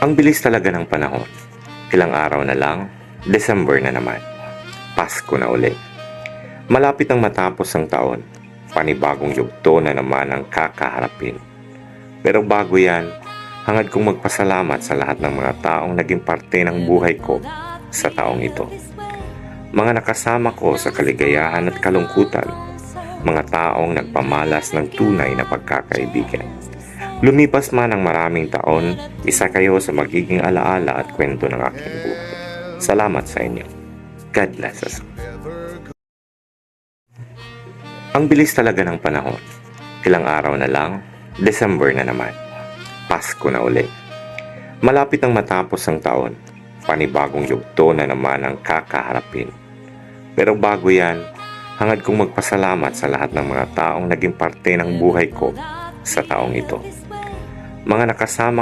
Ang bilis talaga ng panahon. Ilang araw na lang, December na naman. Pasko na uli. Malapit ang matapos ang taon. Panibagong yugto na naman ang kakaharapin. Pero bago yan, hangad kong magpasalamat sa lahat ng mga taong naging parte ng buhay ko sa taong ito. Mga nakasama ko sa kaligayahan at kalungkutan. Mga taong nagpamalas ng tunay na pagkakaibigan. Lumipas man ang maraming taon, isa kayo sa magiging alaala at kwento ng aking buhay. Salamat sa inyo. God bless us. Ang bilis talaga ng panahon. Ilang araw na lang, December na naman. Pasko na uli. Malapit ang matapos ang taon. Panibagong yugto na naman ang kakaharapin. Pero bago yan, hangad kong magpasalamat sa lahat ng mga taong naging parte ng buhay ko sa taong ito. Mga nakasama